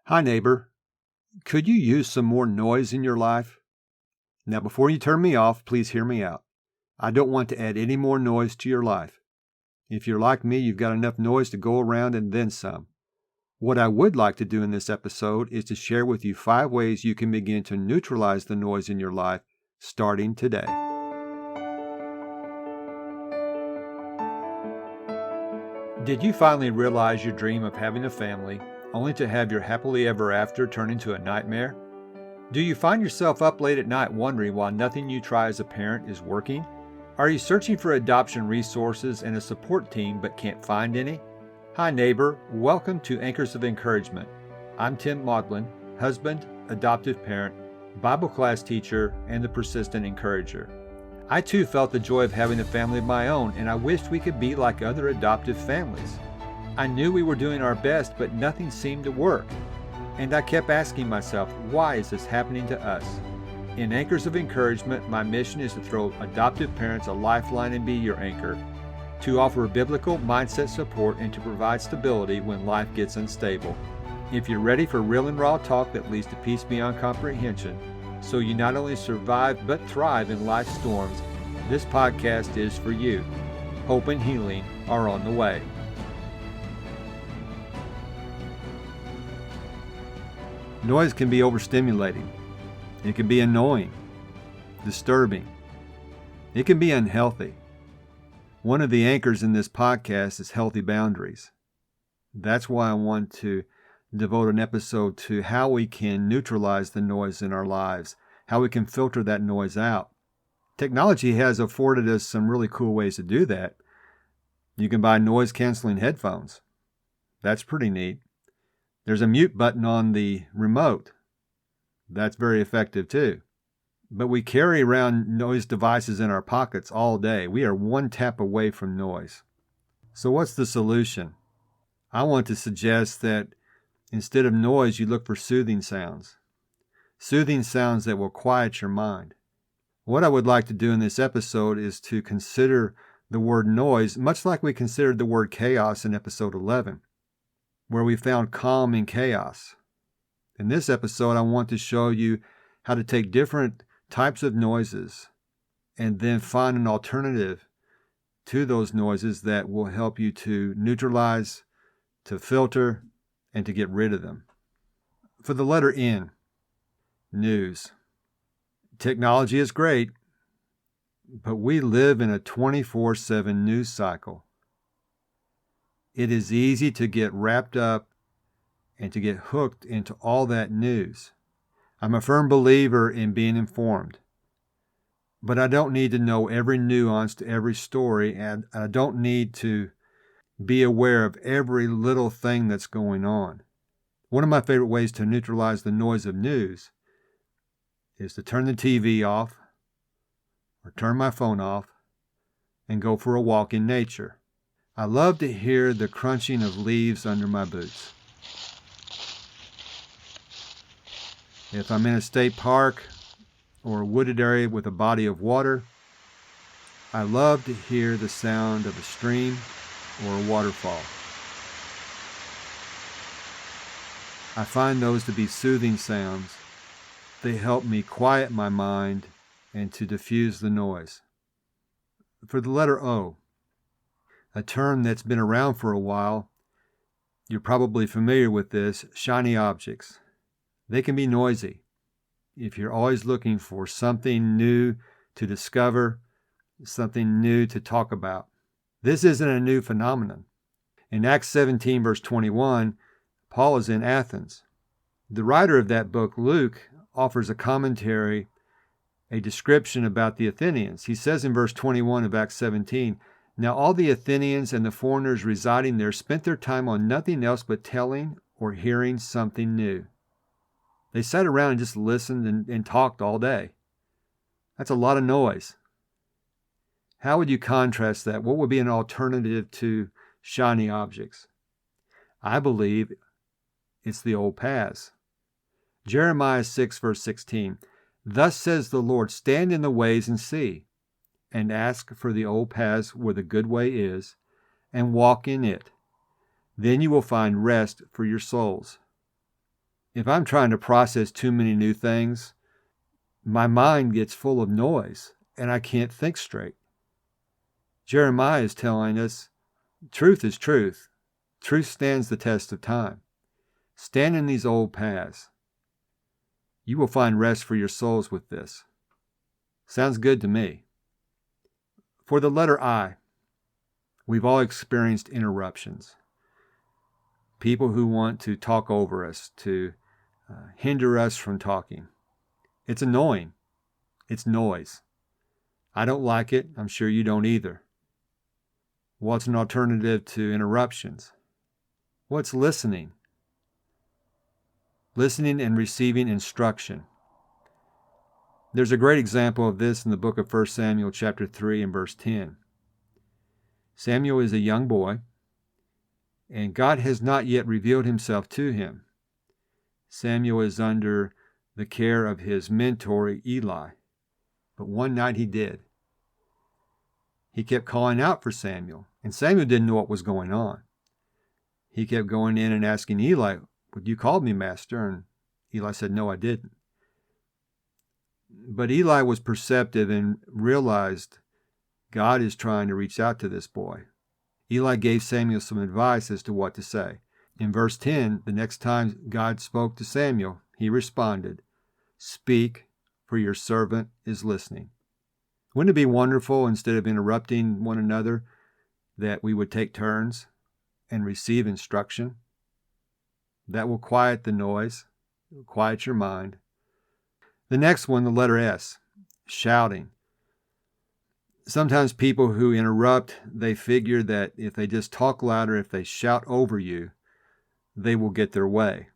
Hi, neighbor. Could you use some more noise in your life? Now, before you turn me off, please hear me out. I don't want to add any more noise to your life. If you're like me, you've got enough noise to go around and then some. What I would like to do in this episode is to share with you 5 ways you can begin to neutralize the noise in your life starting today. Did you finally realize your dream of having a family only to have your happily ever after turn into a nightmare? Do you find yourself up late at night wondering why nothing you try as a parent is working? Are you searching for adoption resources and a support team but can't find any? Hi neighbor, welcome to Anchors of Encouragement. I'm Tim Maudlin, husband, adoptive parent, Bible class teacher, and the persistent encourager. I too felt the joy of having a family of my own, and I wished we could be like other adoptive families. I knew we were doing our best, but nothing seemed to work. And I kept asking myself, why is this happening to us? In Anchors of Encouragement, my mission is to throw adoptive parents a lifeline and be your anchor, to offer biblical mindset support and to provide stability when life gets unstable. If you're ready for real and raw talk that leads to peace beyond comprehension, so you not only survive but thrive in life's storms, this podcast is for you. Hope and healing are on the way. Noise can be overstimulating. It can be annoying, disturbing. It can be unhealthy. One of the anchors in this podcast is healthy boundaries. That's why I want to devote an episode to how we can neutralize the noise in our lives, how we can filter that noise out. Technology has afforded us some really cool ways to do that. You can buy noise-canceling headphones. That's pretty neat. There's a mute button on the remote. That's very effective too. But we carry around noise devices in our pockets all day. We are one tap away from noise. So what's the solution? I want to suggest that instead of noise, you look for soothing sounds. Soothing sounds that will quiet your mind. What I would like to do in this episode is to consider the word noise, much like we considered the word chaos in episode 11, where we found calm in chaos. In this episode, I want to show you how to take different types of noises and then find an alternative to those noises that will help you to neutralize, to filter, and to get rid of them. For the letter N, news. Technology is great, but we live in a 24/7 news cycle. It is easy to get wrapped up and to get hooked into all that news. I'm a firm believer in being informed, but I don't need to know every nuance to every story, and I don't need to be aware of every little thing that's going on. One of my favorite ways to neutralize the noise of news is to turn the TV off or turn my phone off and go for a walk in nature. I love to hear the crunching of leaves under my boots. If I'm in a state park or a wooded area with a body of water, I love to hear the sound of a stream or a waterfall. I find those to be soothing sounds. They help me quiet my mind and to diffuse the noise. For the letter O, a term that's been around for a while, you're probably familiar with this, shiny objects. They can be noisy. If you're always looking for something new to discover, something new to talk about. This isn't a new phenomenon. In Acts 17, verse 21, Paul is in Athens. The writer of that book, Luke, offers a commentary, a description about the Athenians. He says in verse 21 of Acts 17, "Now all the Athenians and the foreigners residing there spent their time on nothing else but telling or hearing something new." They sat around and just listened and talked all day. That's a lot of noise. How would you contrast that? What would be an alternative to shiny objects? I believe it's the old paths. Jeremiah 6, verse 16, "Thus says the Lord, stand in the ways and see, and ask for the old paths where the good way is, and walk in it. Then you will find rest for your souls." If I'm trying to process too many new things, my mind gets full of noise and I can't think straight. Jeremiah is telling us, truth is truth. Truth stands the test of time. Stand in these old paths. You will find rest for your souls with this. Sounds good to me. For the letter I, we've all experienced interruptions. People who want to talk over us, to hinder us from talking. It's annoying. It's noise. I don't like it. I'm sure you don't either. What's an alternative to interruptions? What's listening? Listening and receiving instruction. There's a great example of this in the book of 1 Samuel chapter 3 and verse 10. Samuel is a young boy, and God has not yet revealed himself to him. Samuel is under the care of his mentor, Eli. But one night he did. He kept calling out for Samuel, and Samuel didn't know what was going on. He kept going in and asking Eli, "Would you call me, Master?" And Eli said, "No, I didn't." But Eli was perceptive and realized God is trying to reach out to this boy. Eli gave Samuel some advice as to what to say. In verse 10, the next time God spoke to Samuel, he responded, "Speak, for your servant is listening." Wouldn't it be wonderful, instead of interrupting one another, that we would take turns and receive instruction? That will quiet the noise, quiet your mind. The next one, the letter S, shouting. Sometimes people who interrupt, they figure that if they just talk louder, if they shout over you, they will get their way.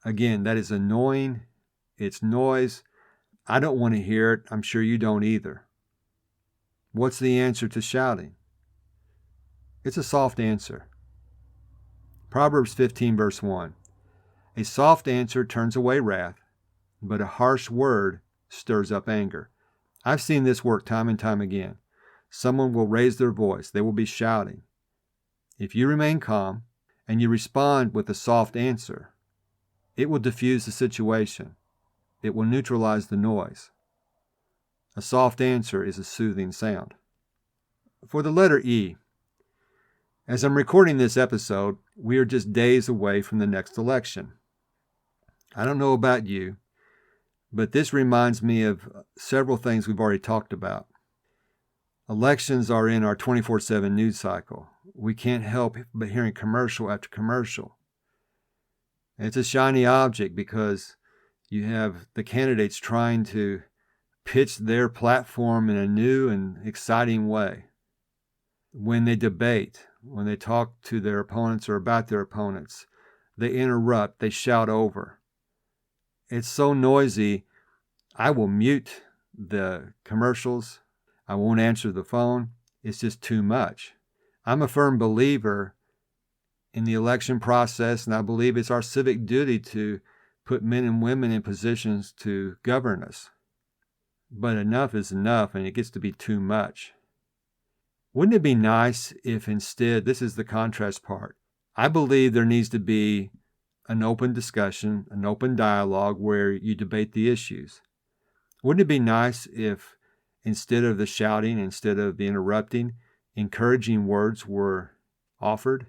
Again, that is annoying. It's noise. I don't want to hear it. I'm sure you don't either. What's the answer to shouting? It's a soft answer. Proverbs 15 verse 1. A soft answer turns away wrath, but a harsh word stirs up anger. I've seen this work time and time again. Someone will raise their voice. They will be shouting. If you remain calm and you respond with a soft answer, it will diffuse the situation. It will neutralize the noise. A soft answer is a soothing sound. For the letter E, as I'm recording this episode, we are just days away from the next election. I don't know about you, but this reminds me of several things we've already talked about. Elections are in our 24/7 news cycle. We can't help but hearing commercial after commercial. It's a shiny object because you have the candidates trying to pitch their platform in a new and exciting way. When they debate, when they talk to their opponents or about their opponents, they interrupt, they shout over. It's so noisy, I will mute the commercials. I won't answer the phone. It's just too much. I'm a firm believer in the election process, and I believe it's our civic duty to put men and women in positions to govern us. But enough is enough, and it gets to be too much. Wouldn't it be nice if instead, this is the contrast part, I believe there needs to be an open discussion, an open dialogue where you debate the issues. Wouldn't it be nice if instead of the shouting, instead of the interrupting, encouraging words were offered?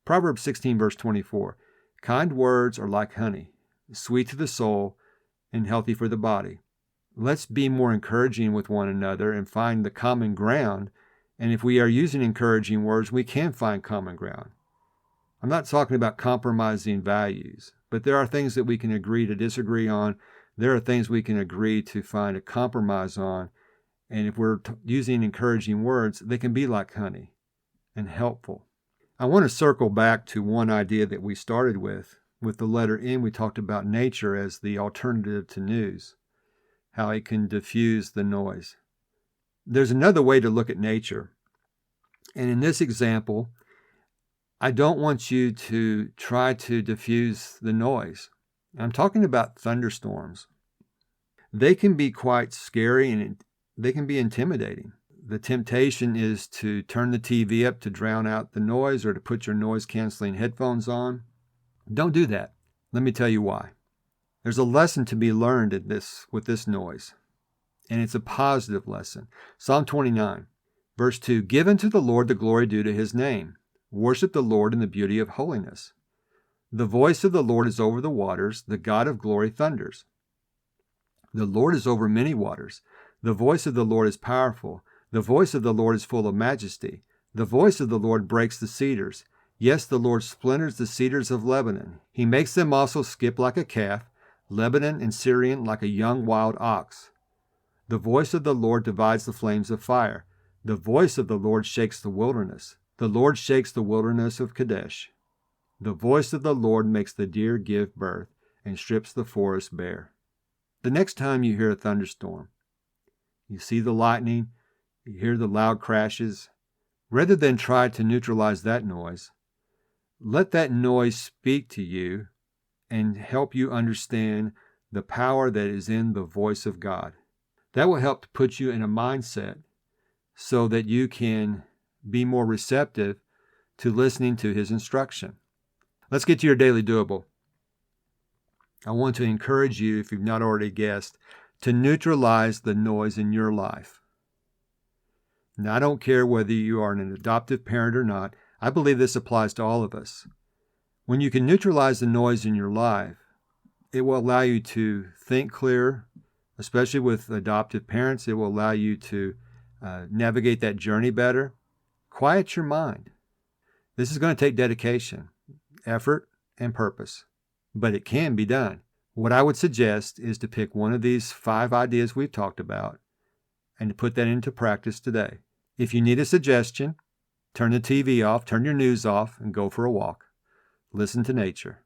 Proverbs 16 verse 24, kind words are like honey, sweet to the soul and healthy for the body. Let's be more encouraging with one another and find the common ground. And if we are using encouraging words, we can find common ground. I'm not talking about compromising values, but there are things that we can agree to disagree on. There are things we can agree to find a compromise on. And if we're using encouraging words, they can be like honey and helpful. I want to circle back to one idea that we started with the letter N. We talked about nature as the alternative to news, how it can diffuse the noise. There's another way to look at nature. And in this example, I don't want you to try to diffuse the noise. I'm talking about thunderstorms. They can be quite scary and they can be intimidating. The temptation is to turn the TV up to drown out the noise or to put your noise-canceling headphones on. Don't do that. Let me tell you why. There's a lesson to be learned with this noise, and it's a positive lesson. Psalm 29, verse 2, "Give unto the Lord the glory due to his name. Worship the Lord in the beauty of holiness. The voice of the Lord is over the waters. The God of glory thunders. The Lord is over many waters. The voice of the Lord is powerful. The voice of the Lord is full of majesty. The voice of the Lord breaks the cedars. Yes, the Lord splinters the cedars of Lebanon. He makes them also skip like a calf, Lebanon and Syrian like a young wild ox. The voice of the Lord divides the flames of fire. The voice of the Lord shakes the wilderness. The Lord shakes the wilderness of Kadesh. The voice of the Lord makes the deer give birth and strips the forest bare." The next time you hear a thunderstorm, you see the lightning, you hear the loud crashes, rather than try to neutralize that noise, let that noise speak to you and help you understand the power that is in the voice of God. That will help to put you in a mindset so that you can be more receptive to listening to his instruction. Let's get to your daily doable. I want to encourage you, if you've not already guessed, to neutralize the noise in your life. Now, I don't care whether you are an adoptive parent or not. I believe this applies to all of us. When you can neutralize the noise in your life, it will allow you to think clearer, especially with adoptive parents. It will allow you to navigate that journey better. Quiet your mind. This is going to take dedication, effort, and purpose, but it can be done. What I would suggest is to pick one of these 5 ideas we've talked about and to put that into practice today. If you need a suggestion, turn the TV off, turn your news off, and go for a walk. Listen to nature.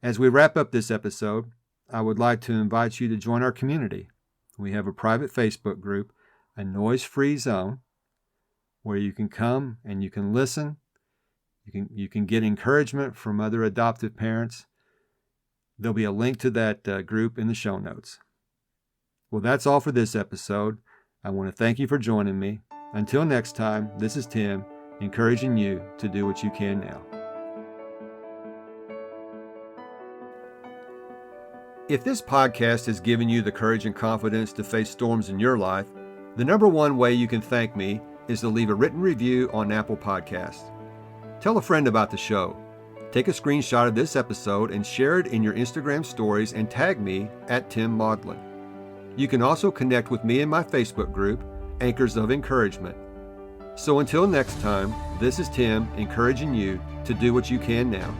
As we wrap up this episode, I would like to invite you to join our community. We have a private Facebook group, a noise-free zone, where you can come and you can listen. You can get encouragement from other adoptive parents. There'll be a link to that group in the show notes. Well, that's all for this episode. I want to thank you for joining me. Until next time, this is Tim, encouraging you to do what you can now. If this podcast has given you the courage and confidence to face storms in your life, the number one way you can thank me is to leave a written review on Apple Podcasts. Tell a friend about the show. Take a screenshot of this episode and share it in your Instagram stories and tag me at Tim Maudlin. You can also connect with me in my Facebook group, Anchors of Encouragement. So until next time, this is Tim encouraging you to do what you can now.